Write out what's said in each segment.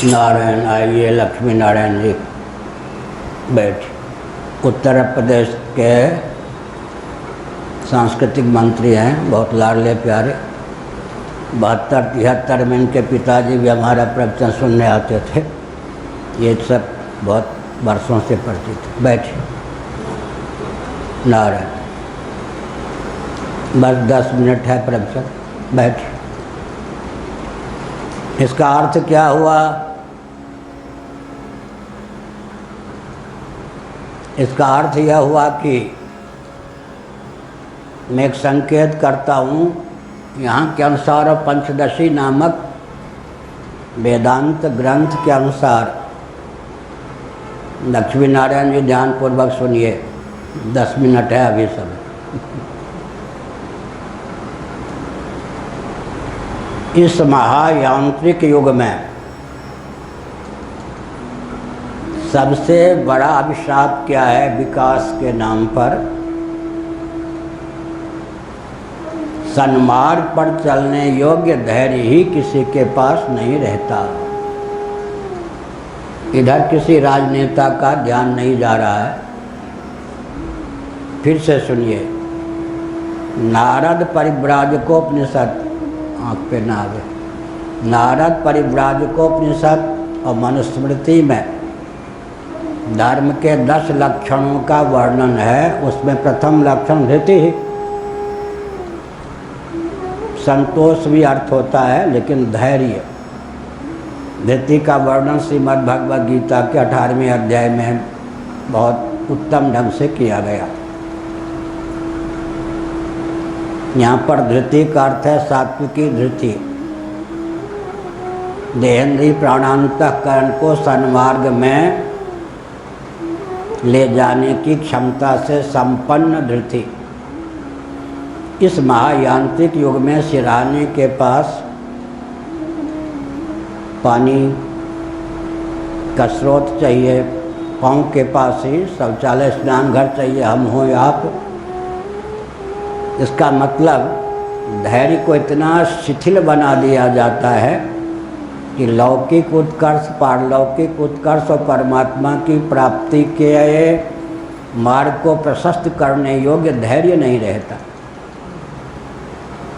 नारायण आइए, लक्ष्मी नारायण जी बैठ। उत्तर प्रदेश के सांस्कृतिक मंत्री हैं, बहुत लाडले प्यारे। 72-73 में इनके पिताजी भी हमारा प्रवचन सुनने आते थे। ये सब बहुत वर्षों से परिचित थे। बैठ। नारायण, बस 10 मिनट है प्रवचन। बैठ। इसका अर्थ क्या हुआ? इसका अर्थ यह हुआ कि मैं एक संकेत करता हूँ। यहाँ के अनुसार पंचदशी नामक वेदांत ग्रंथ के अनुसार, लक्ष्मी नारायण जी ध्यानपूर्वक सुनिए, 10 मिनट है अभी सब। इस महायांत्रिक युग में सबसे बड़ा अभिशाप क्या है? विकास के नाम पर सन्मार्ग पर चलने योग्य धैर्य ही किसी के पास नहीं रहता। इधर किसी राजनेता का ध्यान नहीं जा रहा है। फिर से सुनिए। नारद परिव्राजकोपनिषद, आँख पे ना आवे, नारद परिव्राजकोपनिषद और मनुस्मृति में धर्म के 10 लक्षणों का वर्णन है। उसमें प्रथम लक्षण धृति ही। संतोष भी अर्थ होता है, लेकिन धैर्य। धृति का वर्णन श्रीमद् भगवद गीता के 18वें अध्याय में बहुत उत्तम ढंग से किया गया। यहाँ पर धृति का अर्थ है सात्विकी धृति। देहेंद्रीय प्राणांतःकरण को सन्मार्ग में ले जाने की क्षमता से संपन्न धृति। इस महायांत्रिक युग में सिरहाने के पास पानी का स्रोत चाहिए, पाँव के पास ही शौचालय स्नान घर चाहिए, हम हो या आप। इसका मतलब धैर्य को इतना शिथिल बना दिया जाता है कि लौकिक उत्कर्ष, पारलौकिक उत्कर्ष और परमात्मा की प्राप्ति के मार्ग को प्रशस्त करने योग्य धैर्य नहीं रहता।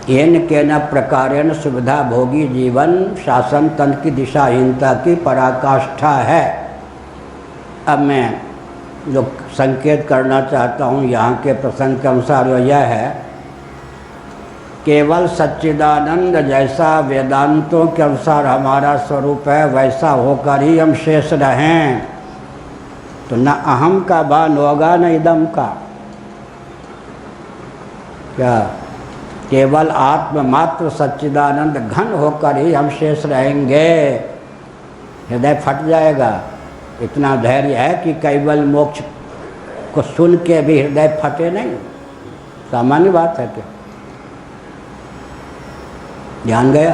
येन केन प्रकारेण सुविधा भोगी जीवन शासन तंत्र की दिशाहीनता की पराकाष्ठा है। अब मैं जो संकेत करना चाहता हूँ यहाँ के प्रसंग के अनुसार वो यह है, केवल सच्चिदानंद जैसा वेदांतों के अनुसार हमारा स्वरूप है, वैसा होकर ही हम शेष रहें तो न अहम का भान होगा न इदम का। क्या? केवल आत्म मात्र सच्चिदानंद घन होकर ही हम शेष रहेंगे। हृदय फट जाएगा। इतना धैर्य है कि केवल मोक्ष को सुन के भी हृदय फटे नहीं। सामान्य बात है क्या? ध्यान गया?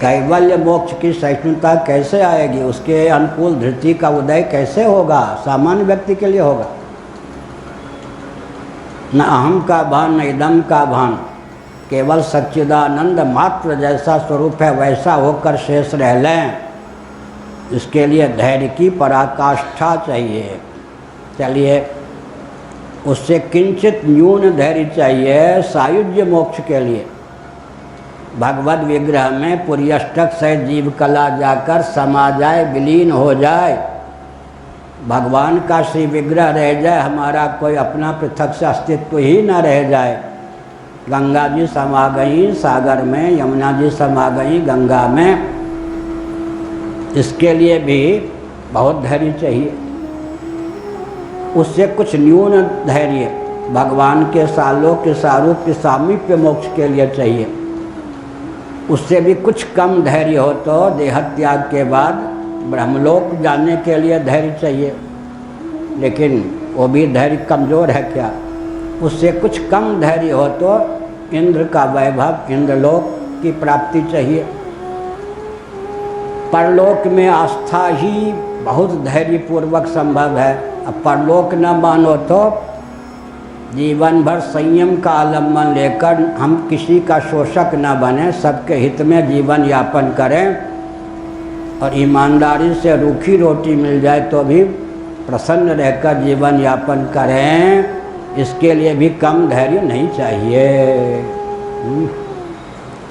कैवल्य मोक्ष की सहिष्णुता कैसे आएगी? उसके अनुकूल धृति का उदय कैसे होगा? सामान्य व्यक्ति के लिए होगा। न अहम का भान न इदम का भान, केवल सच्चिदानंद मात्र जैसा स्वरूप है वैसा होकर शेष रह लें। इसके लिए धैर्य की पराकाष्ठा चाहिए। चलिए, उससे किंचित न्यून धैर्य चाहिए सायुज्य मोक्ष के लिए। भगवद विग्रह में पुर्यष्टक से जीव कला जाकर समा जाए, विलीन हो जाए। भगवान का श्री विग्रह रह जाए, हमारा कोई अपना पृथक से अस्तित्व ही न रह जाए। गंगा जी समा गई सागर में, यमुना जी समा गई गंगा में। इसके लिए भी बहुत धैर्य चाहिए। उससे कुछ न्यून धैर्य भगवान के सालोक्य सारूप के सामीप्य मोक्ष के लिए चाहिए। उससे भी कुछ कम धैर्य हो तो देहत्याग के बाद ब्रह्मलोक जाने के लिए धैर्य चाहिए। लेकिन वो भी धैर्य कमज़ोर है क्या? उससे कुछ कम धैर्य हो तो इंद्र का वैभव, इंद्रलोक की प्राप्ति चाहिए। परलोक में आस्था ही बहुत धैर्यपूर्वक संभव है। अब परलोक न मानो तो जीवन भर संयम का आलम्बन लेकर हम किसी का शोषक न बने, सबके हित में जीवन यापन करें और ईमानदारी से रूखी रोटी मिल जाए तो भी प्रसन्न रहकर जीवन यापन करें, इसके लिए भी कम धैर्य नहीं चाहिए।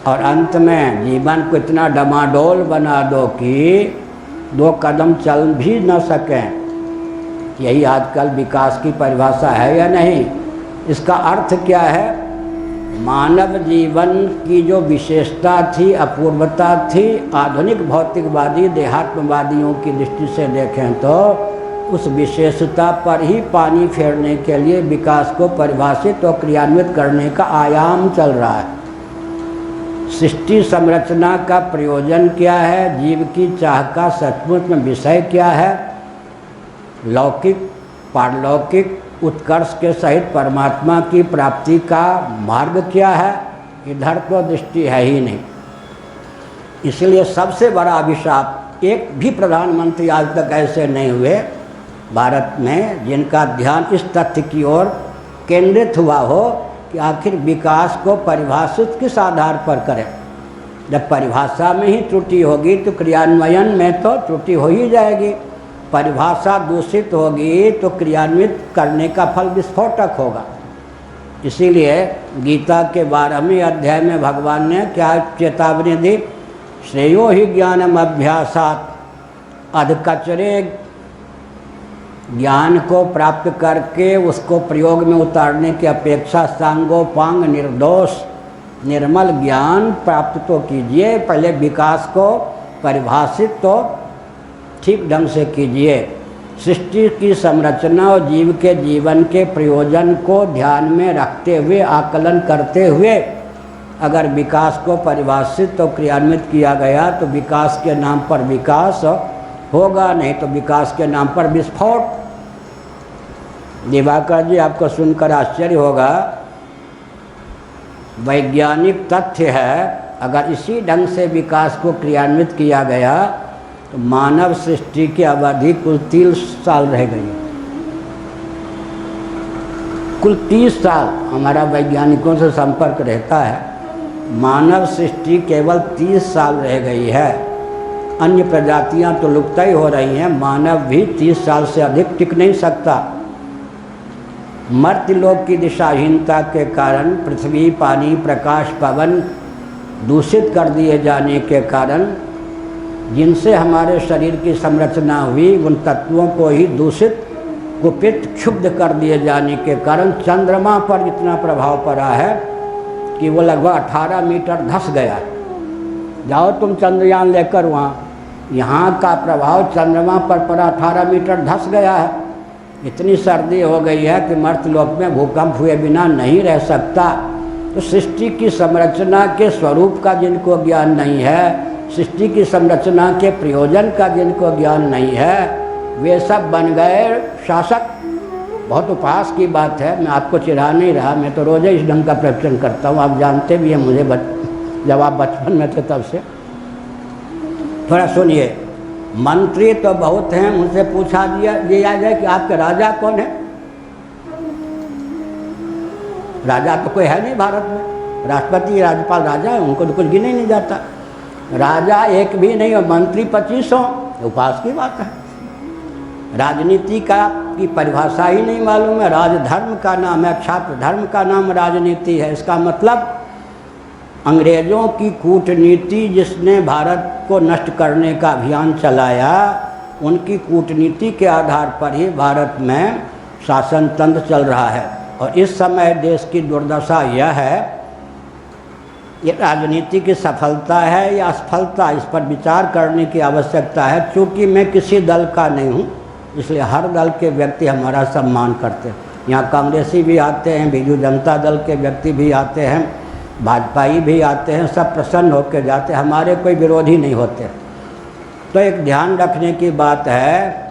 और अंत में जीवन को इतना डमाडोल बना दो कि 2 कदम चल भी न सकें। यही आजकल विकास की परिभाषा है या नहीं? इसका अर्थ क्या है? मानव जीवन की जो विशेषता थी, अपूर्वता थी, आधुनिक भौतिकवादी देहात्मवादियों की दृष्टि से देखें तो उस विशेषता पर ही पानी फेरने के लिए विकास को परिभाषित और क्रियान्वित करने का आयाम चल रहा है। सृष्टि संरचना का प्रयोजन क्या है? जीव की चाह का सचमुच में विषय क्या है? लौकिक पारलौकिक उत्कर्ष के सहित परमात्मा की प्राप्ति का मार्ग क्या है? इधर तो दृष्टि है ही नहीं। इसलिए सबसे बड़ा अभिशाप, एक भी प्रधानमंत्री आज तक ऐसे नहीं हुए भारत में जिनका ध्यान इस तथ्य की ओर केंद्रित हुआ हो कि आखिर विकास को परिभाषित किस आधार पर करें। जब परिभाषा में ही त्रुटि होगी तो क्रियान्वयन में तो त्रुटि हो ही जाएगी। परिभाषा दूषित होगी तो क्रियान्वित करने का फल विस्फोटक होगा। इसीलिए गीता के 12वें अध्याय में भगवान ने क्या चेतावनी दी? श्रेयो ही ज्ञानम अभ्यासात, अधकचरे ज्ञान को प्राप्त करके उसको प्रयोग में उतारने की अपेक्षा सांगोपांग निर्दोष निर्मल ज्ञान प्राप्त तो कीजिए। पहले विकास को परिभाषित तो ठीक ढंग से कीजिए। सृष्टि की संरचना और जीव के जीवन के प्रयोजन को ध्यान में रखते हुए, आकलन करते हुए अगर विकास को परिभाषित तो क्रियान्वित किया गया तो विकास के नाम पर विकास होगा, नहीं तो विकास के नाम पर विस्फोट। दिवाकर जी, आपको सुनकर आश्चर्य होगा, वैज्ञानिक तथ्य है अगर इसी ढंग से विकास को क्रियान्वित किया गया तो मानव सृष्टि की अवधि कुल 30 साल रह गई। कुल 30 साल हमारा वैज्ञानिकों से संपर्क रहता है। मानव सृष्टि केवल 30 साल रह गई है। अन्य प्रजातियां तो लुप्त ही हो रही हैं, मानव भी 30 साल से अधिक टिक नहीं सकता। मर्त्यलोक की दिशाहीनता के कारण पृथ्वी, पानी, प्रकाश, पवन दूषित कर दिए जाने के कारण जिनसे हमारे शरीर की संरचना हुई, उन तत्वों को ही दूषित, कुपित, क्षुब्ध कर दिए जाने के कारण चंद्रमा पर इतना प्रभाव पड़ा है कि वो लगभग 18 मीटर धंस गया है। जाओ तुम चंद्रयान लेकर वहाँ, यहाँ का प्रभाव चंद्रमा पर पड़ा, 18 मीटर धंस गया है। इतनी सर्दी हो गई है कि मर्त्यलोक में भूकंप हुए बिना नहीं रह सकता। तो सृष्टि की संरचना के स्वरूप का जिनको ज्ञान नहीं है, सृष्टि की संरचना के प्रयोजन का जिनको ज्ञान नहीं है, वे सब बन गए शासक। बहुत उपहास की बात है, मैं आपको चिढ़ा नहीं रहा, मैं तो रोज़ इस ढंग का प्रवचन करता हूँ, आप जानते भी हैं मुझे जब आप बचपन में थे तब से। थोड़ा सुनिए, मंत्री तो बहुत हैं, उनसे पूछा दिया जाए कि आपके राजा कौन है? राजा तो कोई है नहीं भारत में, राष्ट्रपति राज्यपाल राजा है, उनको तो कुछ गिने नहीं जाता। राजा एक भी नहीं और मंत्री 2500, उपहास की बात है। राजनीति की परिभाषा ही नहीं मालूम है। राजधर्म का नाम है, छात्र धर्म का नाम राजनीति है। इसका मतलब अंग्रेज़ों की कूटनीति जिसने भारत को नष्ट करने का अभियान चलाया, उनकी कूटनीति के आधार पर ही भारत में शासन तंत्र चल रहा है। और इस समय देश की दुर्दशा यह है, ये राजनीति की सफलता है या असफलता, इस पर विचार करने की आवश्यकता है। चूँकि मैं किसी दल का नहीं हूँ, इसलिए हर दल के व्यक्ति हमारा सम्मान करते हैं। यहाँ कांग्रेसी भी आते हैं, बीजू जनता दल के व्यक्ति भी आते हैं, भाजपाई भी आते हैं, सब प्रसन्न होकर जाते हैं, हमारे कोई विरोधी नहीं होते। तो एक ध्यान रखने की बात है,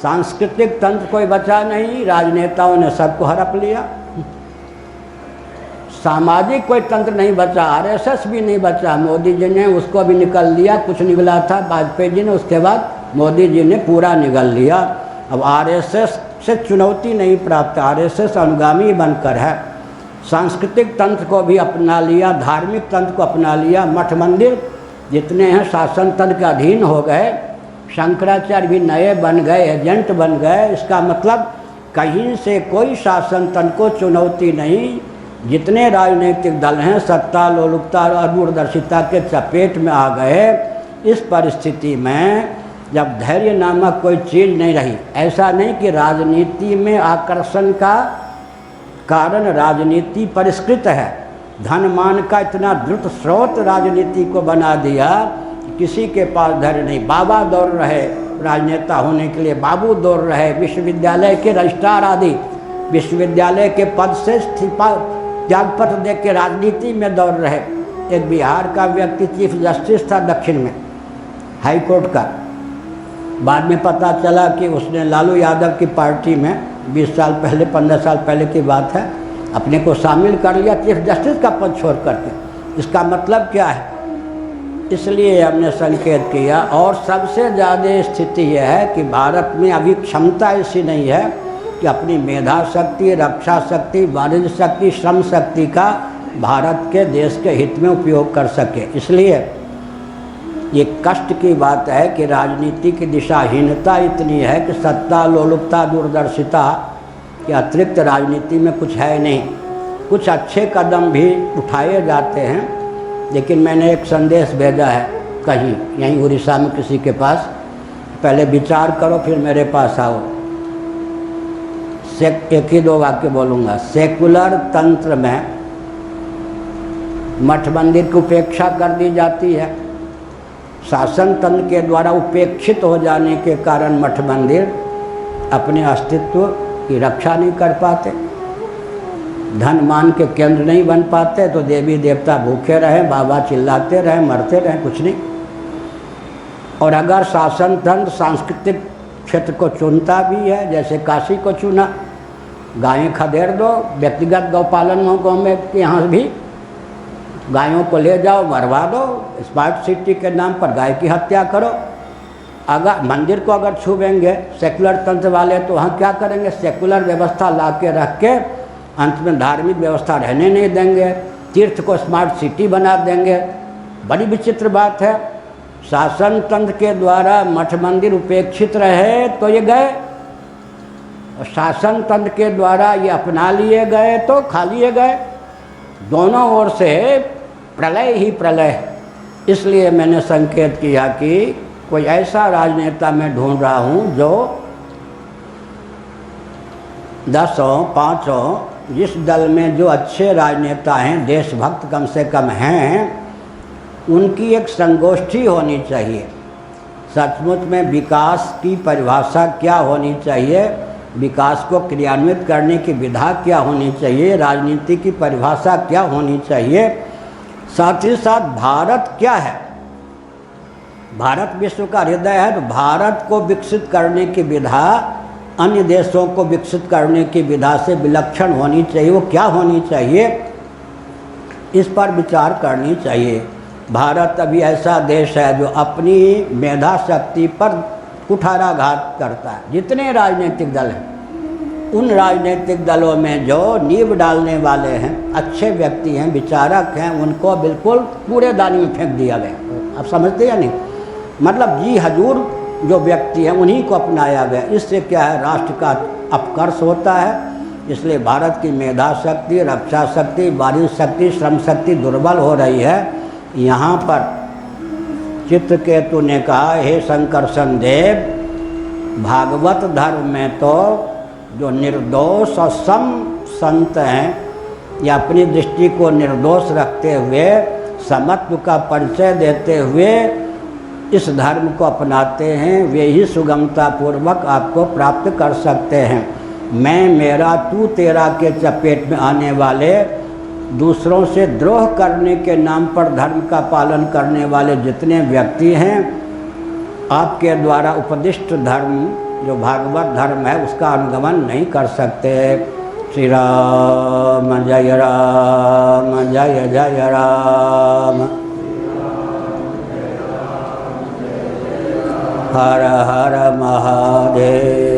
सांस्कृतिक तंत्र कोई बचा नहीं, राजनेताओं ने सबको हड़प लिया। सामाजिक कोई तंत्र नहीं बचा, आरएसएस भी नहीं बचा, मोदी जी ने उसको भी निकल लिया। कुछ निकला था वाजपेयी जी ने, उसके बाद मोदी जी ने पूरा निगल लिया। अब आरएसएस से चुनौती नहीं प्राप्त, आरएसएस अनुगामी बनकर है। सांस्कृतिक तंत्र को भी अपना लिया, धार्मिक तंत्र को अपना लिया, मठ मंदिर जितने हैं शासन तंत्र के अधीन हो गए। शंकराचार्य भी नए बन गए, एजेंट बन गए। इसका मतलब कहीं से कोई शासन तंत्र को चुनौती नहीं। जितने राजनीतिक दल हैं सत्ता, लोलुपता और दूरदर्शिता के चपेट में आ गए। इस परिस्थिति में जब धैर्य नामक कोई चीज़ नहीं रही, ऐसा नहीं कि राजनीति में आकर्षण का कारण राजनीति परिष्कृत है, धन मान का इतना द्रुत स्रोत राजनीति को बना दिया कि किसी के पास धैर्य नहीं। बाबा दौड़ रहे राजनेता होने के लिए, बाबू दौड़ रहे, विश्वविद्यालय के रजिस्ट्रार आदि विश्वविद्यालय के पद से इस्तीफा त्यागपत्र दे के राजनीति में दौड़ रहे। एक बिहार का व्यक्ति चीफ जस्टिस था दक्षिण में, हाई कोर्ट का। बाद में पता चला कि उसने लालू यादव की पार्टी में 20 साल पहले, 15 साल पहले की बात है, अपने को शामिल कर लिया चीफ जस्टिस का पद छोड़ करके। इसका मतलब क्या है? इसलिए हमने संकेत किया। और सबसे ज़्यादा स्थिति यह है कि भारत में अभी क्षमता ऐसी नहीं है कि अपनी मेधा शक्ति, रक्षा शक्ति, वाणिज्य शक्ति, श्रम शक्ति का भारत के देश के हित में उपयोग कर सके। इसलिए ये कष्ट की बात है कि राजनीति की दिशाहीनता इतनी है कि सत्ता, लोलुपता, दूरदर्शिता के अतिरिक्त राजनीति में कुछ है नहीं। कुछ अच्छे कदम भी उठाए जाते हैं, लेकिन मैंने एक संदेश भेजा है कहीं, यहीं उड़ीसा में किसी के पास, पहले विचार करो फिर मेरे पास आओ। एक ही दो वाक्य बोलूँगा। सेकुलर तंत्र में मठ मंदिर की उपेक्षा कर दी जाती है। शासन तंत्र के द्वारा उपेक्षित हो जाने के कारण मठ मंदिर अपने अस्तित्व की रक्षा नहीं कर पाते, धन मान के केंद्र नहीं बन पाते, तो देवी देवता भूखे रहे, बाबा चिल्लाते रहे, मरते रहे, कुछ नहीं। और अगर शासन तंत्र सांस्कृतिक क्षेत्र को चुनता भी है, जैसे काशी को चुना, गायें खदेड़ दो, व्यक्तिगत गौपालन हो में के यहाँ भी गायों को ले जाओ, मरवा दो, स्मार्ट सिटी के नाम पर गाय की हत्या करो। अगर मंदिर को अगर छुएंगे सेकुलर तंत्र वाले, तो वहाँ क्या करेंगे? सेकुलर व्यवस्था ला के रख के अंत में धार्मिक व्यवस्था रहने नहीं देंगे, तीर्थ को स्मार्ट सिटी बना देंगे। बड़ी विचित्र बात है। शासन तंत्र के द्वारा मठ मंदिर उपेक्षित रहे तो ये गए, और शासन तंत्र के द्वारा ये अपना लिए गए तो खा लिए गए। दोनों ओर से प्रलय ही प्रलय। इसलिए मैंने संकेत किया कि कोई ऐसा राजनेता मैं ढूंढ रहा हूँ जो 10 हो, 5 हो, जिस दल में जो अच्छे राजनेता हैं, देशभक्त कम से कम हैं, उनकी एक संगोष्ठी होनी चाहिए। सचमुच में विकास की परिभाषा क्या होनी चाहिए, विकास को क्रियान्वित करने की विधा क्या होनी चाहिए, राजनीति की परिभाषा क्या होनी चाहिए, साथ ही साथ भारत क्या है। भारत विश्व का हृदय है, तो भारत को विकसित करने की विधा अन्य देशों को विकसित करने की विधा से विलक्षण होनी चाहिए। वो क्या होनी चाहिए, इस पर विचार करनी चाहिए। भारत अभी ऐसा देश है जो अपनी मेधा शक्ति पर कुठाराघात करता है। जितने राजनीतिक दल हैं, उन राजनीतिक दलों में जो नींव डालने वाले हैं, अच्छे व्यक्ति हैं, विचारक हैं, उनको बिल्कुल कूड़ेदानी में फेंक दिया गया। आप समझते हैं नहीं? मतलब जी हजूर जो व्यक्ति हैं उन्हीं को अपनाया गया। इससे क्या है, राष्ट्र का अपकर्ष होता है। इसलिए भारत की मेधा शक्ति, रक्षा शक्ति, वाणिज्य शक्ति, श्रम शक्ति दुर्बल हो रही है। यहाँ पर चित्रकेतु ने कहा, हे शंकरसन देव, भागवत धर्म में तो जो निर्दोष और सम संत हैं, या अपनी दृष्टि को निर्दोष रखते हुए समत्व का परिचय देते हुए इस धर्म को अपनाते हैं, वे ही सुगमता पूर्वक आपको प्राप्त कर सकते हैं। मैं मेरा तू तेरा के चपेट में आने वाले, दूसरों से द्रोह करने के नाम पर धर्म का पालन करने वाले जितने व्यक्ति हैं, आपके द्वारा उपदिष्ट धर्म जो भागवत धर्म है उसका अनुगमन नहीं कर सकते। श्री राम जय राम, जय जय राम, हर हर महादेव।